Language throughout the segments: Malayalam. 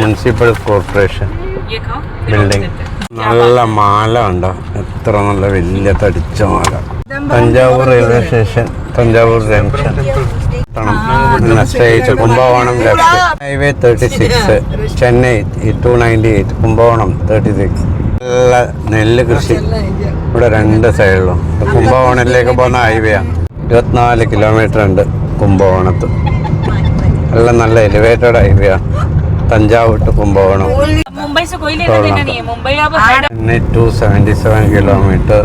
Municipal corporation building. നല്ല മാല ഉണ്ടോ, എത്ര നല്ല വലിയ തടിച്ച മാല. Thanjavur railway station, Thanjavur junction, state Kumbakonam left. Highway 36 Chennai 298, Kumbakonam 36. നല്ല നെല്ല് കൃഷി ഇവിടെ രണ്ട് സൈഡിലും. കുംഭകോണത്തിലേക്ക് പോകുന്ന ഹൈവേ 24 കിലോമീറ്റർ ഉണ്ട് കുംഭകോണത്ത്. എല്ലാം നല്ല എലിവേറ്റഡ് ഹൈവേ ആണ്. Thanjavur to Kumbakonam 277 kilometre,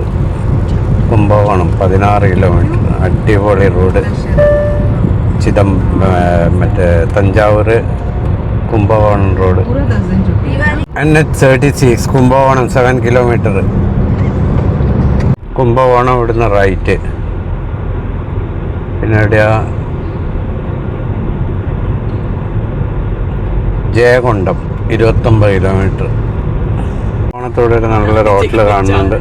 Kumbakonam 16 kilometre. അടിപൊളി റോഡ്. മറ്റേ Thanjavur Kumbakonam road. NH36 Kumbakonam 7 kilometre. Kumbakonam ഇവിടുന്ന് റൈറ്റ്. പിന്നെ എവിടെയാ, ജയകൊണ്ടം 29 കിലോമീറ്റർ. ഓണത്തോടെ ഒരു നല്ല ഹോട്ടൽ കാണുന്നുണ്ട്.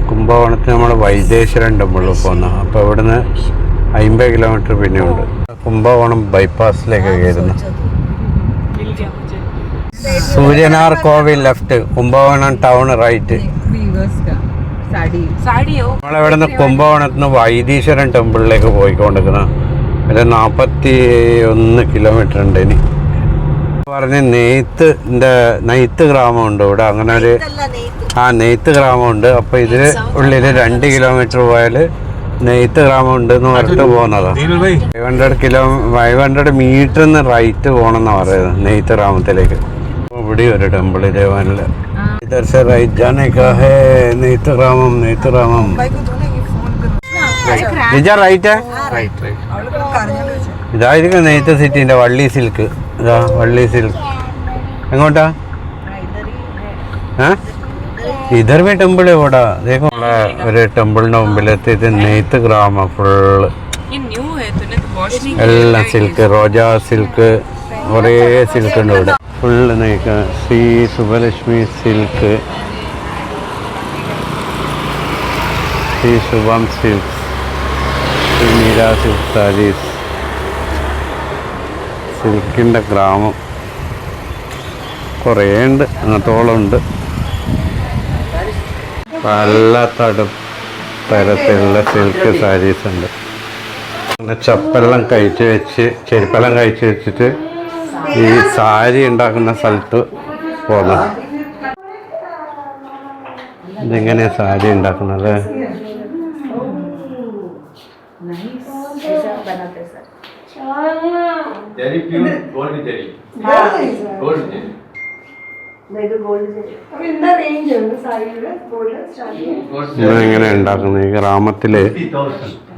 കുംഭകോണത്തിന് നമ്മൾ വൈദേശ്വരൻ ടെമ്പിളിൽ പോകുന്ന. അപ്പോൾ ഇവിടുന്ന് 50 കിലോമീറ്റർ പിന്നെ ഉണ്ട്. കുംഭകോണം ബൈപ്പാസിലേക്ക് കയറുന്നു. സൂര്യനാർ കോവിൽ ലെഫ്റ്റ്, കുംഭകോണം ടൗൺ റൈറ്റ്. നമ്മളിവിടുന്ന് കുംഭകോണത്തിന് വൈദീശ്വരൻ ടെമ്പിളിലേക്ക് പോയിക്കൊണ്ടിരിക്കുന്ന ഒരു 41 കിലോമീറ്റർ ഉണ്ട്. ഇനി പറഞ്ഞ് നെയ്ത്ത് ഗ്രാമമുണ്ട് ഇവിടെ. അങ്ങനെ ഒരു നെയ്ത്ത് ഗ്രാമമുണ്ട്. അപ്പോൾ ഇതിന് ഉള്ളിൽ 2 കിലോമീറ്റർ പോയാൽ നെയ്ത്ത് ഗ്രാമം ഉണ്ട് എന്ന് പറഞ്ഞിട്ട് പോകുന്നതാണ്. 500 മീറ്ററിന്ന് റൈറ്റ് പോകണമെന്നാണ് പറയുന്നത് നെയ്ത്ത് ഗ്രാമത്തിലേക്ക്. ഇവിടെ ഒരു ടെമ്പിൾ ഇതേപോലെ. इधर से राइट जाने का है നെയ്ത്ത് ഗ്രാമം. ഇതാ റൈറ്റ് ഇതായിരിക്കും നെയ്ത്ത് സിറ്റിന്റെ വള്ളി സിൽക്ക്. ഇതാ വള്ളി സിൽക്ക്. എങ്ങോട്ടാ? ഇധർ भी ടെമ്പിൾ ഇവിടെ. देखो ഒരു ടെമ്പിളിന്റെ മുമ്പിലെത്തിയത് നെയ്ത്ത് ഗ്രാമം ഫുള്ള്. എല്ലാം സിൽക്ക്, റോജാ സിൽക്ക്, കുറേ സിൽക്ക് ഉണ്ട് ഇവിടെ. ഫുള്ള് നെയ്ക്ക. ശ്രീ സുബലക്ഷ്മി സിൽക്ക്, ശ്രീ ശുഭം സിൽക്ക്, ശ്രീ മീരാ സിൽക്ക് സാരീസ്. സിൽക്കിൻ്റെ ഗ്രാമം കുറേ ഉണ്ട്, അങ്ങനത്തോളം ഉണ്ട്. പല തരത്തിലുള്ള സിൽക്ക് സാരീസ് ഉണ്ട്. അങ്ങനെ ചെരുപ്പെല്ലാം കഴിച്ച് വെച്ചിട്ട് ഈ സാരി ഉണ്ടാക്കുന്ന സ്ഥലത്ത് പോകുന്നത്. ഇതെങ്ങനെയാ സാരി ഉണ്ടാക്കുന്നത്? ഇതെങ്ങനെ ഉണ്ടാക്കുന്നത്? ഈ ഗ്രാമത്തില്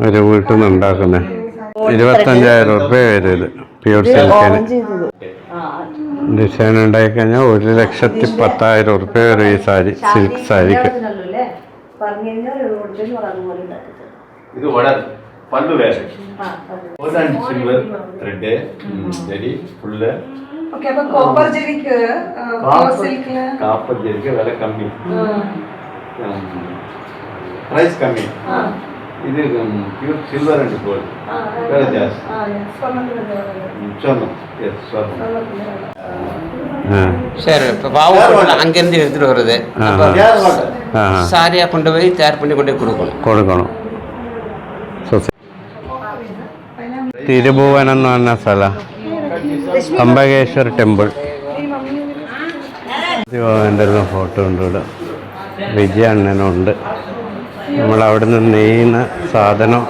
ഒരു വീട്ടിൽ നിന്ന് ഉണ്ടാക്കുന്നത് 25,000 രൂപ വരും ഇത്. പ്യൂർ സിൽക്കിന് ഡിസൈൻ ഉണ്ടായി കഴിഞ്ഞാൽ 1,10,000 രൂപ വരും ഈ സാരി, സിൽക്ക് സാരിക്ക്. ഇത് പ്യൂർ സിൽവർ ആൻഡ് ഗോൾഡ് വില ജാസ്തി. சரி, இப்போ பாவு அங்கேருந்து எடுத்துகிட்டு வருது. சாரியாக கொண்டு போய் தயார் பண்ணி கொண்டு കൊടുക്കണം. തിരുഭുവനം എന്ന് പറഞ്ഞ സ്ഥലം, അംബകേശ്വർ ടെമ്പിൾ. എൻ്റെ ഫോട്ടോ ഉണ്ട് ഇവിടെ. വിജയ അണ്ണനുണ്ട്. നമ്മളവിടുന്ന് നെയ്യുന്ന സാധനം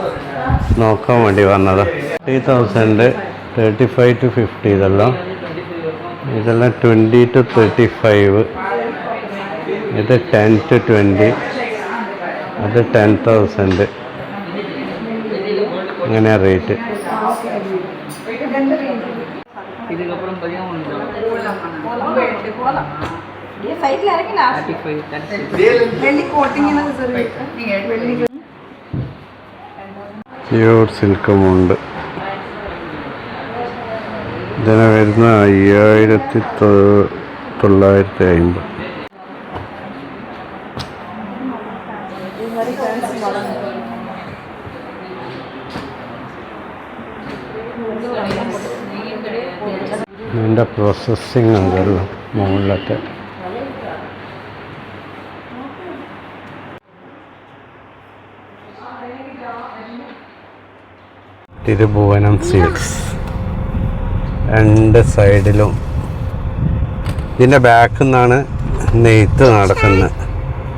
നോക്കാൻ വേണ്ടി വന്നത്. 30,000, 35 to 50 ഇതെല്ലാം 20 to 35. ഇത് 10 to 20. അത് 10,000. അങ്ങനെയാണ് റേറ്റ്. പ്യൂർ സിൽക്കുമുണ്ട്. ഇതിന് വരുന്ന 5,950. ഇതിൻ്റെ പ്രോസസ്സിങ് ഉണ്ടല്ലോ മുകളിലൊക്കെ. തിരുഭുവനം സിൽക്സ് രണ്ട് സൈഡിലും. ഇതിൻ്റെ ബാക്കിൽ നിന്നാണ് നെയ്ത്ത് നടക്കുന്നത്.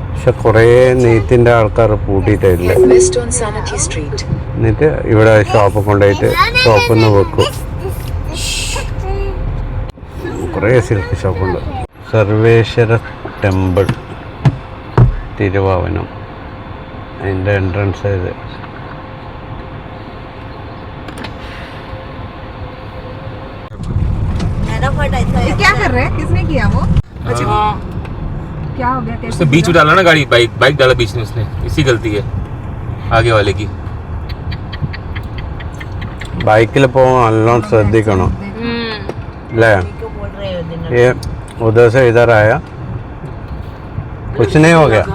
പക്ഷെ കുറേ നെയ്ത്തിൻ്റെ ആൾക്കാർ പൂട്ടിയിട്ടില്ല. എന്നിട്ട് ഇവിടെ ഷോപ്പ് കൊണ്ടുപോയിട്ട് ഷോപ്പിൽ നിന്ന് വെക്കും. കുറേ സിൽക്ക് ഷോപ്പുണ്ട്. സർവേശ്വര ടെമ്പിൾ തിരുഭുവനം, അതിൻ്റെ എൻട്രൻസ് ഇത്. क्या कर रहे हैं? किसने किया वो? क्या हो गया? उसने बीच में डाला ना गाड़ी, बाइक डाला बीच में उसने, इसी गलती है आगे वाले की. बाइकिल പോകുമ്പോൾ നല്ലോണം ശ്രദ്ധിക്കണം അല്ലേ? ये उधर से इधर आया, कुछ नहीं हो गया,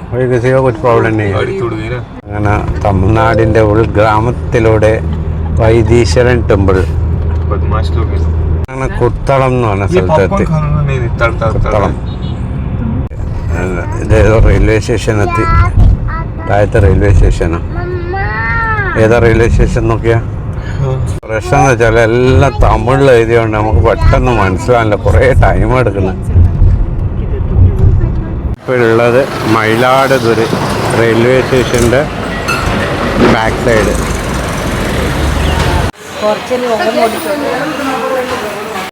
कोई किसी को कुछ प्रॉब्लम नहीं है. गाड़ी टूट गई ना. അങ്ങനെ തമിഴ്നാടിൻ്റെ ഉൾഗ്രാമത്തിലൂടെ വൈദീശ്വരൻ ടെമ്പിൾ. बदमाश लोग हैं. അങ്ങനെ കുത്തളം എന്ന് പറഞ്ഞ ये സ്ഥലത്തെത്തി. पॉपकॉर्न खाना नहीं കുത്തളം ഇതേതോ റെയിൽവേ സ്റ്റേഷനെത്തി. താഴത്തെ റെയിൽവേ സ്റ്റേഷനാണ്. ഏതാ റെയിൽവേ സ്റ്റേഷൻ നോക്കിയാ? പ്രശ്നം എന്ന് വെച്ചാൽ എല്ലാം തമിഴിൽ എഴുതിയോണ്ട് നമുക്ക് പെട്ടെന്ന് മനസ്സിലാവില്ല, കുറേ ടൈം എടുക്കുന്നു. ഇപ്പോൾ ഉള്ളത് മയിലാടുതുறை റെയിൽവേ സ്റ്റേഷൻ്റെ ബാക്ക് സൈഡ്.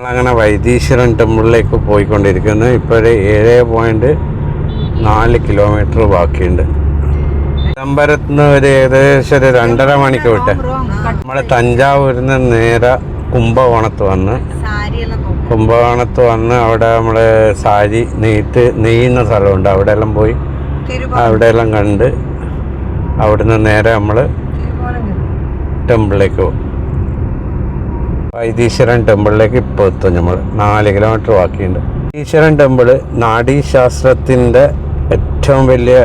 അങ്ങനെ വൈദീശ്വരൻ ടെമ്പിളിലേക്ക് പോയിക്കൊണ്ടിരിക്കുന്നു. ഇപ്പോഴേ 7.4 കിലോമീറ്റർ ബാക്കിയുണ്ട്. ചിദംബരത്ത് നിന്ന് ഒരു ഏകദേശം ഒരു 2.5 മണിക്ക് വിട്ട് നമ്മൾ തഞ്ചാവൂരിൽ നിന്ന് നേരെ കുംഭകോണത്ത് വന്ന് അവിടെ നമ്മൾ സാരി നെയ്യുന്ന സ്ഥലമുണ്ട്. അവിടെയെല്ലാം പോയി അവിടെയെല്ലാം കണ്ട് അവിടുന്ന് നേരെ നമ്മൾ ടെമ്പിളിലേക്ക് പോകും. വൈദീശ്വരൻ ടെമ്പിളിലേക്ക് ഇപ്പോൾ എത്തും. നമ്മൾ 4 കിലോമീറ്റർ ബാക്കിയുണ്ട്. വൈദീശ്വരൻ ടെമ്പിൾ നാഡീശാസ്ത്രത്തിൻ്റെ ഏറ്റവും വലിയ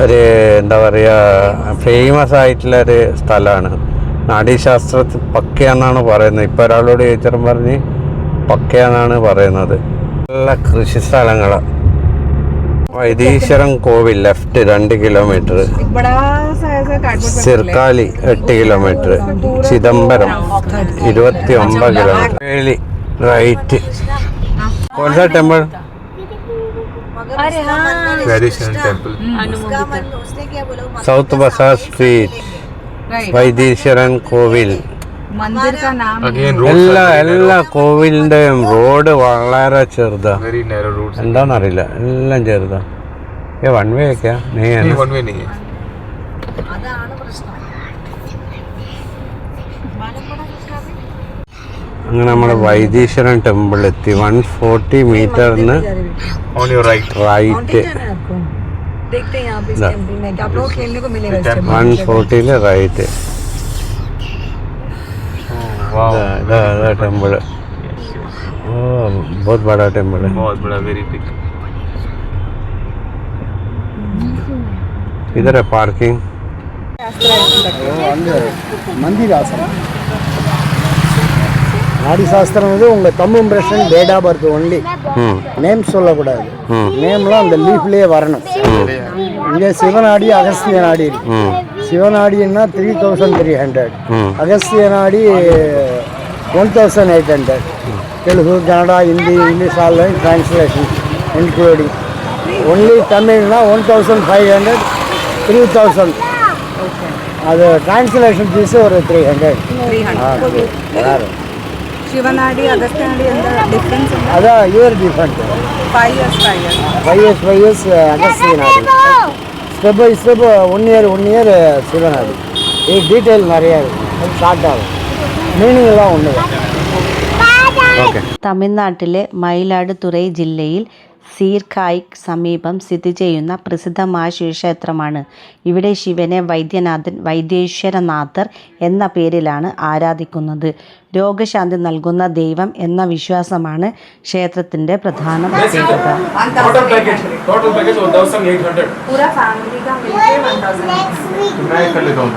ഒരു എന്താ പറയുക ഫേമസ് ആയിട്ടുള്ളൊരു സ്ഥലമാണ്. നാഡീശാസ്ത്രത്തിൽ പക്കയാണെന്നാണ് പറയുന്നത്. ഇപ്പോൾ ഒരാളോട് ചോദിച്ചാലും പറഞ്ഞ് പക്കയാണെന്നാണ് പറയുന്നത്. നല്ല കൃഷി സ്ഥലങ്ങളാണ്. Vaitheeswaran Koil left 2 kilometre, Sirkazhi 8 kilometre, Chidambaram 29 kilometre, വേലി റൈറ്റ്. കോൺസാ temple Vaitheeswaran temple. South bazaar street, Vaitheeswaran Koil. मंदिर का नाम Again എല്ലാ കോവിലിൻ്റെയും റോഡ് വളരെ ചെറുതാ. very narrow roads. എന്താണെന്നറിയില്ല, എല്ലാം ചെറുതാ. വൺ വേ ഒക്കെയാ? नहीं one way नहीं है. അങ്ങനെ നമ്മൾ വൈദീശ്വരൻ ടെമ്പിൾ എത്തി. 140 മീറ്ററിന് On your right. റൈറ്റ്. देखते हैं यहाँ पे इस टेम्पल में क्या आप लोग खेलने को मिलेगा इस टेम्पल में। 140 റൈറ്റ്. Wow. ഇതാ टेम्पल. ഓ बहुत बड़ा टेम्पल है. बहुत बड़ा, very big. इधर है पार्किंग. மந்திர ஆசனம் நாடி சாஸ்திரம் வந்து உங்கள் தம் impression date of birth only. Name சொல்லக்கூடாது. நேம்லாம் அந்த லீஃப்லேயே வரணும். இங்கே சிவநாடி அகஸ்திய நாடி இருக்கு. சிவநாடின்னா 3300, Agastya Nadi 1800. Telugu, Kannada, Hindi, English all translation including. Only தமிழ்னா 1500, 3000. அது டிரான்ஸ்லேஷன் ஃபீஸு ஒரு 300. வேறு ಶಿವನಾಡಿ ಅಗಸ್ತ್ಯನಾಡಿ ಅಂತ ಡಿಫ್ರೆನ್ಸ್ ಇದೆ. அதான் year different. 5 years 5 years 5 years Agastya நாடு. ஸ்டெப் பை ஸ்டெப் 1 year சிவநாடு. இது டீட்டெயில் நிறையா இருக்குது, ஷார்ட் ஆகும். மீனிங் எல்லாம் ஒன்று தான். തമിഴ്നാട്ടിലെ മയിലാടുതുറൈ ജില്ലയിൽ സീർക്കായ്ക്ക് സമീപം സ്ഥിതി ചെയ്യുന്ന പ്രസിദ്ധമായ ശിവക്ഷേത്രമാണ്. ഇവിടെ ശിവനെ വൈദ്യേശ്വരനാഥർ എന്ന പേരിലാണ് ആരാധിക്കുന്നത്. രോഗശാന്തി നൽകുന്ന ദൈവം എന്ന വിശ്വാസമാണ് ക്ഷേത്രത്തിൻ്റെ പ്രധാന പ്രത്യേകത. Total package 1800. पूरा फैमिली का मिलके 1000. मैं कर लेता हूँ.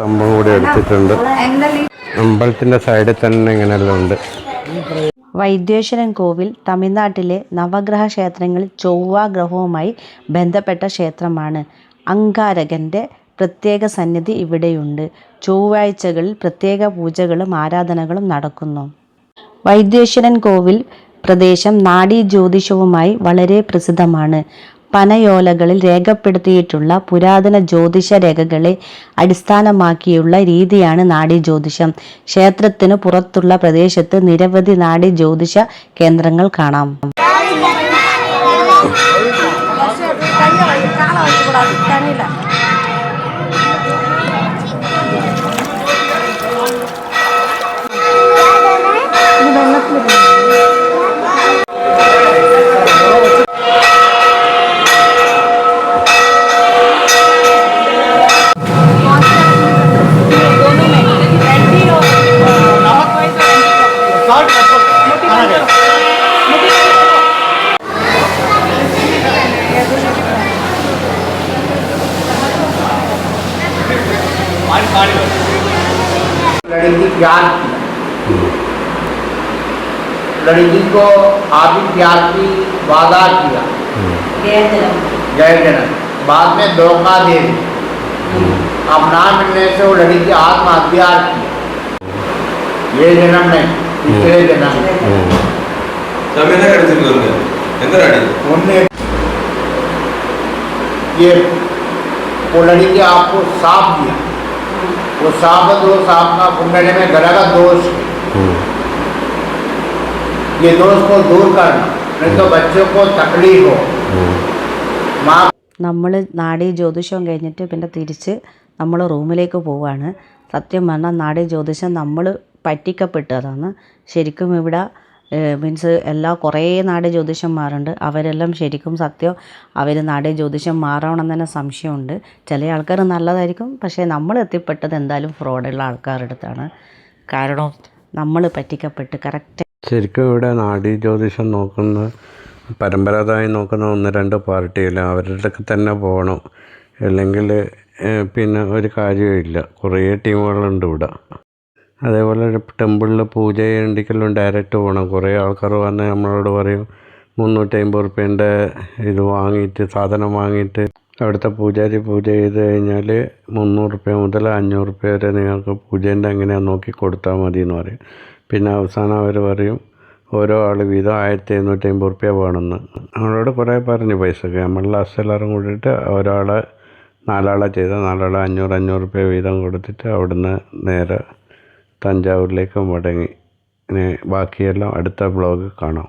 സംഭവം കൂടി എടുത്തിട്ടുണ്ട്. അമ്പലത്തിൻ്റെ സൈഡിൽ തന്നെ ഇങ്ങനെയെല്ലാം ഉണ്ട്. വൈദ്യേശ്വരൻ കോവിൽ തമിഴ്നാട്ടിലെ നവഗ്രഹ ക്ഷേത്രങ്ങളിൽ ചൊവ്വ ഗ്രഹവുമായി ബന്ധപ്പെട്ട ക്ഷേത്രമാണ്. അങ്കാരകൻ്റെ പ്രത്യേക സന്നിധി ഇവിടെയുണ്ട്. ചൊവ്വാഴ്ചകളിൽ പ്രത്യേക പൂജകളും ആരാധനകളും നടക്കുന്നു. വൈദ്യേശ്വരൻ കോവിൽ പ്രദേശം നാഡീ ജ്യോതിഷവുമായി വളരെ പ്രസിദ്ധമാണ്. പനയോലകളിൽ രേഖപ്പെടുത്തിയിട്ടുള്ള പുരാതന ജ്യോതിഷ രേഖകളെ അടിസ്ഥാനമാക്കിയുള്ള രീതിയാണ് നാഡീ ജ്യോതിഷം. ക്ഷേത്രത്തിനു പുറത്തുള്ള പ്രദേശത്ത് നിരവധി നാഡീ ജ്യോതിഷ കേന്ദ്രങ്ങൾ കാണാം. लड़की प्यार किया, लड़की को आदि प्यार की वादा किया, जय जनक, बाद में धोखा दे अब ना मिलने से वो लड़की आत्महत्या की। ये जन्म नहीं, पिछले जन्म उनने ये वो लड़की आपको साफ दिया, वो सांप का कुंडली में ग्रह का दोष है, ये दोष को दूर करना, नहीं तो बच्चों को तकलीफ हो। माँ നമ്മൾ നാഡീ ജ്യോതിഷം കഴിഞ്ഞിട്ട് പിന്നെ തിരിച്ച് നമ്മൾ റൂമിലേക്ക് പോവുകയാണ്. സത്യം പറഞ്ഞാൽ നാഡീ ജ്യോതിഷം നമ്മൾ പറ്റിക്കപ്പെട്ടതാണ്. ശരിക്കും ഇവിടെ മീൻസ് കുറേ നാഡീ ജ്യോതിഷന്മാരുണ്ട്. അവരെല്ലാം ശരിക്കും സത്യം അവർ നാഡീ ജ്യോതിഷം മാറണമെന്ന് തന്നെ സംശയമുണ്ട്. ചില ആൾക്കാർ നല്ലതായിരിക്കും, പക്ഷേ നമ്മൾ എത്തിപ്പെട്ടത് എന്തായാലും ഫ്രോഡുള്ള ആൾക്കാരുടെ അടുത്താണ്. കാരണം നമ്മൾ പറ്റിക്കപ്പെട്ട് കറക്റ്റ്. ശരിക്കും ഇവിടെ നാഡീ ജ്യോതിഷം നോക്കുന്ന പരമ്പരാഗതമായി നോക്കുന്ന 1-2 പാർട്ടിയില്ല, അവരുടെ അടുത്ത് തന്നെ പോകണം, അല്ലെങ്കിൽ പിന്നെ ഒരു കാര്യമില്ല. കുറേ ടീമുകളുണ്ട് ഇവിടെ. അതേപോലെ ടെമ്പിളിൽ പൂജ ചെയ്യണ്ടെങ്കിലും ഡയറക്റ്റ് പോകണം. കുറേ ആൾക്കാർ വന്ന് നമ്മളോട് പറയും 350 റുപ്യേൻ്റെ ഇത് വാങ്ങിയിട്ട് സാധനം വാങ്ങിയിട്ട് അവിടുത്തെ പൂജാരി പൂജ ചെയ്ത് കഴിഞ്ഞാൽ 300 റുപ്യ മുതൽ 500 റുപ്യ വരെ നിങ്ങൾക്ക് പൂജേൻ്റെ എങ്ങനെയാണ് നോക്കി കൊടുത്താൽ മതി എന്ന് പറയും. പിന്നെ അവസാനം അവർ പറയും ഓരോ ആൾ വീതം 1750 റുപ്യ വേണമെന്ന്. നമ്മളോട് കുറേ പറഞ്ഞു പൈസക്ക്. നമ്മൾ ലാസ്റ്റ് എല്ലാവരും കൂടിയിട്ട് ഒരാളെ 4 ആളെ ചെയ്ത 4 ആളെ 500 റുപ്യ വീതം കൊടുത്തിട്ട് അവിടുന്ന് നേരെ തഞ്ചാവൂരിലേക്ക് മടങ്ങി. ബാക്കിയെല്ലാം അടുത്ത ബ്ലോഗ് കാണാം.